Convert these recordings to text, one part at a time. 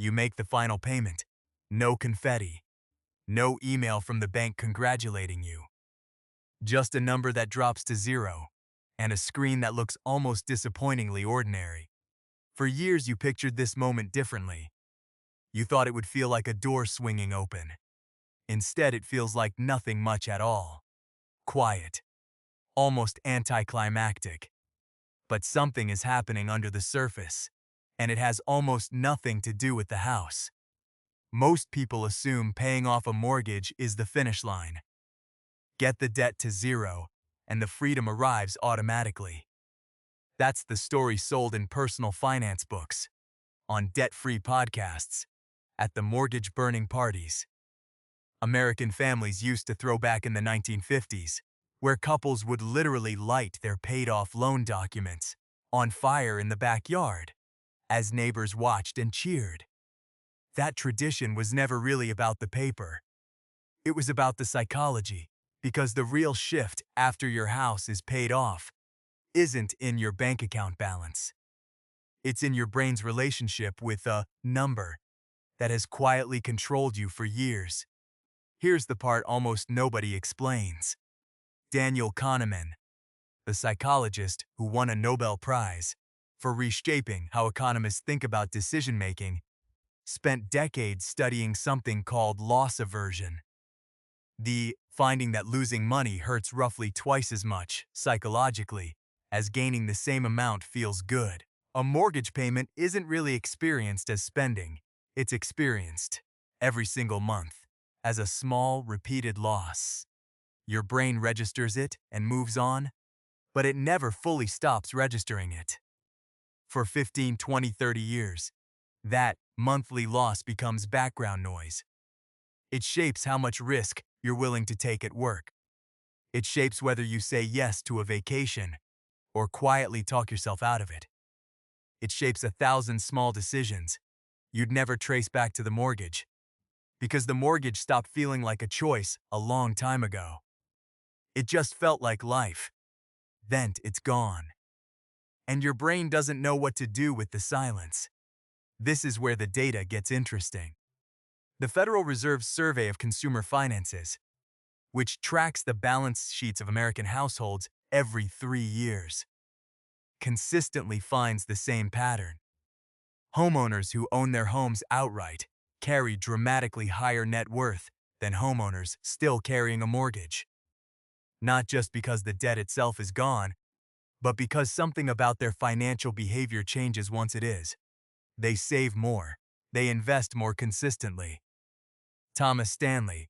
You make the final payment. No confetti. No email from the bank congratulating you. Just a number that drops to zero, and a screen that looks almost disappointingly ordinary. For years you pictured this moment differently. You thought it would feel like a door swinging open. Instead, it feels like nothing much at all. Quiet. Almost anticlimactic. But something is happening under the surface, and it has almost nothing to do with the house. Most people assume paying off a mortgage is the finish line. Get the debt to zero, and the freedom arrives automatically. That's the story sold in personal finance books, on debt-free podcasts, at the mortgage-burning parties. American families used to throw back in the 1950s, where couples would literally light their paid-off loan documents on fire in the backyard, as neighbors watched and cheered. That tradition was never really about the paper. It was about the psychology, because the real shift after your house is paid off isn't in your bank account balance. It's in your brain's relationship with a number that has quietly controlled you for years. Here's the part almost nobody explains. Daniel Kahneman, the psychologist who won a Nobel Prize for reshaping how economists think about decision-making, spent decades studying something called loss aversion. The finding that losing money hurts roughly twice as much, psychologically, as gaining the same amount feels good. A mortgage payment isn't really experienced as spending. It's experienced, every single month, as a small, repeated loss. Your brain registers it and moves on, but it never fully stops registering it. For 15, 20, 30 years, that monthly loss becomes background noise. It shapes how much risk you're willing to take at work. It shapes whether you say yes to a vacation or quietly talk yourself out of it. It shapes 1,000 small decisions you'd never trace back to the mortgage, because the mortgage stopped feeling like a choice a long time ago. It just felt like life. Then it's gone. And your brain doesn't know what to do with the silence. This is where the data gets interesting. The Federal Reserve's Survey of Consumer Finances, which tracks the balance sheets of American households every 3 years, consistently finds the same pattern. Homeowners who own their homes outright carry dramatically higher net worth than homeowners still carrying a mortgage. Not just because the debt itself is gone, but because something about their financial behavior changes once it is. They save more. They invest more consistently. Thomas Stanley,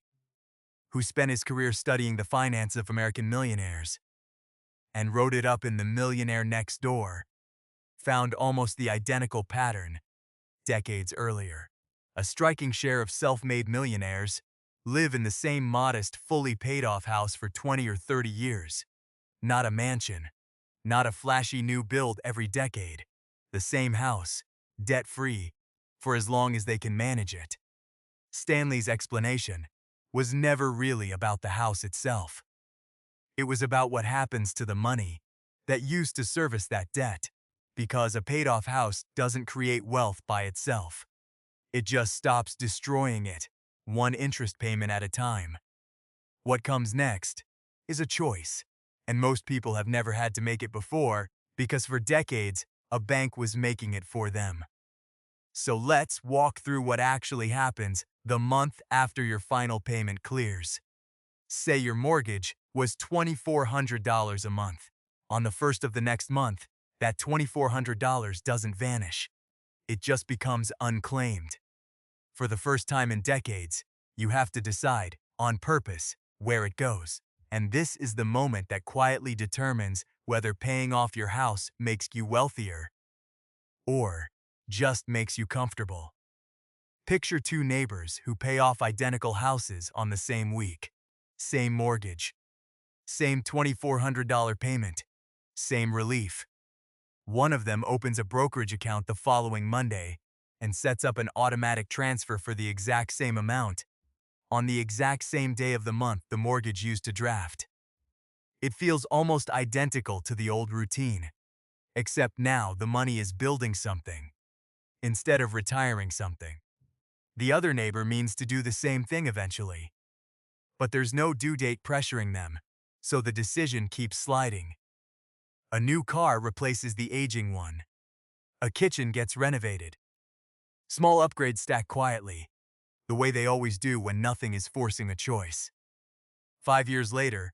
who spent his career studying the finance of American millionaires and wrote it up in The Millionaire Next Door, found almost the identical pattern decades earlier. A striking share of self-made millionaires live in the same modest, fully paid-off house for 20 or 30 years. Not a mansion, not a flashy new build every decade. The same house, debt-free, for as long as they can manage it. Stanley's explanation was never really about the house itself. It was about what happens to the money that used to service that debt, because a paid-off house doesn't create wealth by itself. It just stops destroying it, one interest payment at a time. What comes next is a choice, and most people have never had to make it before because for decades, a bank was making it for them. So let's walk through what actually happens the month after your final payment clears. Say your mortgage was $2,400 a month. On the first of the next month, that $2,400 doesn't vanish. It just becomes unclaimed. For the first time in decades, you have to decide, on purpose, where it goes. And this is the moment that quietly determines whether paying off your house makes you wealthier or just makes you comfortable. Picture two neighbors who pay off identical houses on the same week. Same mortgage. Same $2,400 payment. Same relief. One of them opens a brokerage account the following Monday and sets up an automatic transfer for the exact same amount on the exact same day of the month the mortgage used to draft. It feels almost identical to the old routine, except now the money is building something. instead of retiring something. The other neighbor means to do the same thing eventually, but there's no due date pressuring them, so the decision keeps sliding. A new car replaces the aging one. A kitchen gets renovated. Small upgrades stack quietly, the way they always do when nothing is forcing a choice. 5 years later,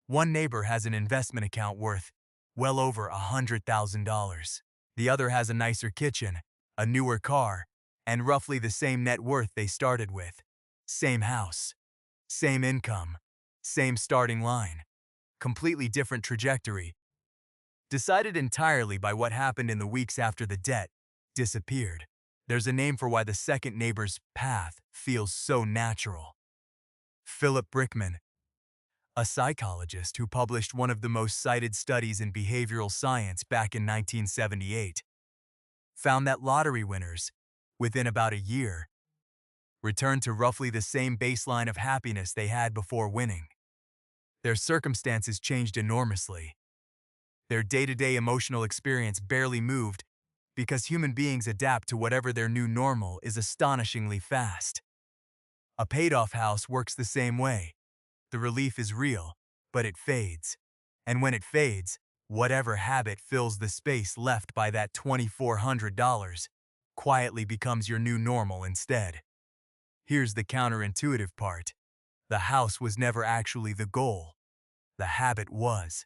one neighbor has an investment account worth well over $100,000. The other has a nicer kitchen, a newer car, and roughly the same net worth they started with. Same house, same income, same starting line. Completely different trajectory, decided entirely by what happened in the weeks after the debt disappeared. There's a name for why the second neighbor's path feels so natural. Philip Brickman, a psychologist who published one of the most cited studies in behavioral science back in 1978, found that lottery winners, within about a year, returned to roughly the same baseline of happiness they had before winning. Their circumstances changed enormously. Their day-to-day emotional experience barely moved because human beings adapt to whatever their new normal is astonishingly fast. A paid-off house works the same way. The relief is real, but it fades. And when it fades, whatever habit fills the space left by that $2,400 quietly becomes your new normal instead. Here's the counterintuitive part. The house was never actually the goal. The habit was.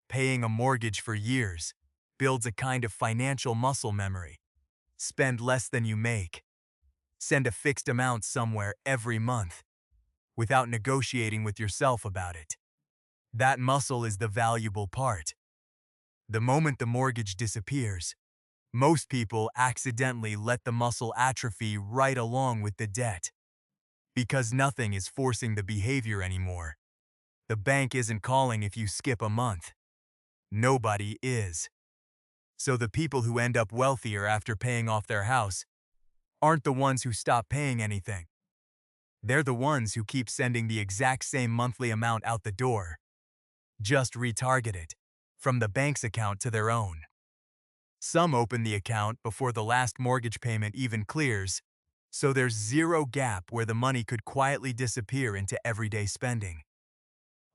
Paying a mortgage for years builds a kind of financial muscle memory. Spend less than you make. Send a fixed amount somewhere every month, without negotiating with yourself about it. That muscle is the valuable part. The moment the mortgage disappears, most people accidentally let the muscle atrophy right along with the debt. Because nothing is forcing the behavior anymore. The bank isn't calling if you skip a month. Nobody is. So the people who end up wealthier after paying off their house aren't the ones who stop paying anything. They're the ones who keep sending the exact same monthly amount out the door. Just retarget it, from the bank's account to their own. Some open the account before the last mortgage payment even clears, so there's zero gap where the money could quietly disappear into everyday spending.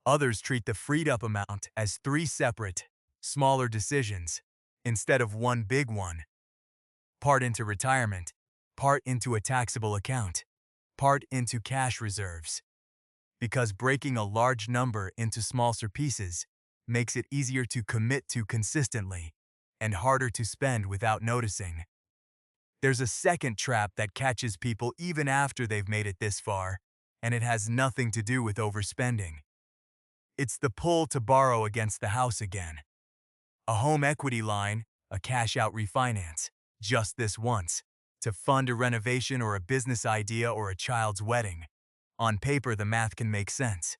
Others treat the freed-up amount as 3 separate, smaller decisions, instead of one big one. Part into retirement, part into a taxable account, part into cash reserves. Because breaking a large number into smaller pieces makes it easier to commit to consistently and harder to spend without noticing. There's a second trap that catches people even after they've made it this far, and it has nothing to do with overspending. It's the pull to borrow against the house again. A home equity line, a cash-out refinance, just this once, to fund a renovation or a business idea or a child's wedding. On paper, the math can make sense.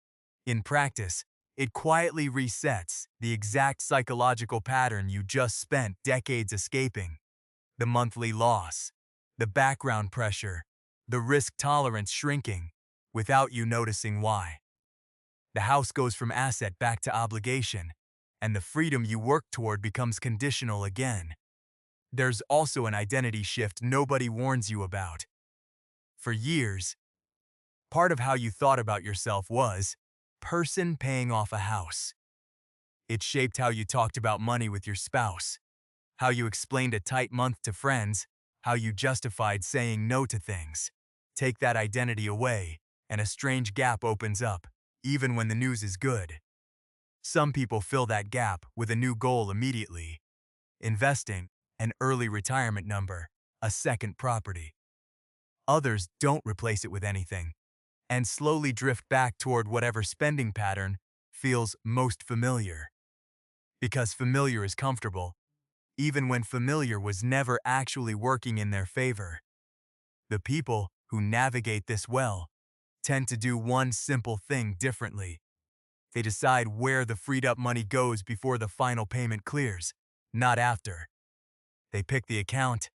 In practice, it quietly resets the exact psychological pattern you just spent decades escaping. The monthly loss, the background pressure, the risk tolerance shrinking, without you noticing why. The house goes from asset back to obligation, and the freedom you work toward becomes conditional again. There's also an identity shift nobody warns you about. For years, part of how you thought about yourself was person paying off a house. It shaped how you talked about money with your spouse, how you explained a tight month to friends, how you justified saying no to things. Take that identity away, and a strange gap opens up, even when the news is good. Some people fill that gap with a new goal immediately. Investing, an early retirement number, a second property. Others don't replace it with anything, and slowly drift back toward whatever spending pattern feels most familiar. Because familiar is comfortable, even when familiar was never actually working in their favor. The people who navigate this well tend to do one simple thing differently. They decide where the freed-up money goes before the final payment clears, not after. They pick the account,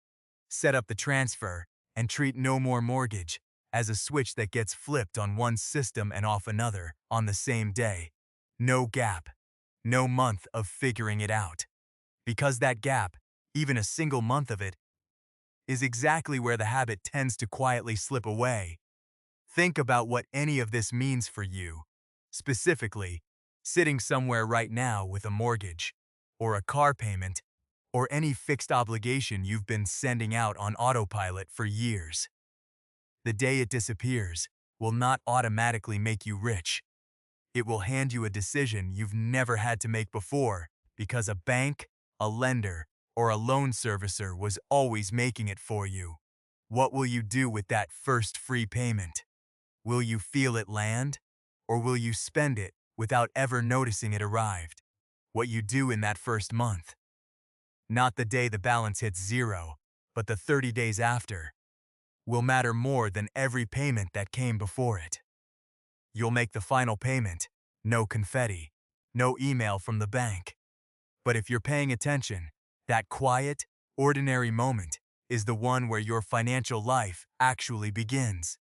set up the transfer, and treat no more mortgage as a switch that gets flipped on one system and off another on the same day. No gap, no month of figuring it out. Because that gap, even a single month of it, is exactly where the habit tends to quietly slip away. Think about what any of this means for you. Specifically, sitting somewhere right now with a mortgage, or a car payment, or any fixed obligation you've been sending out on autopilot for years. The day it disappears will not automatically make you rich. It will hand you a decision you've never had to make before because a bank, a lender, or a loan servicer was always making it for you. What will you do with that first free payment? Will you feel it land? Or will you spend it without ever noticing it arrived? What you do in that first month. Not the day the balance hits zero, but the 30 days after, will matter more than every payment that came before it. You'll make the final payment, no confetti, no email from the bank. But if you're paying attention, that quiet, ordinary moment is the one where your financial life actually begins.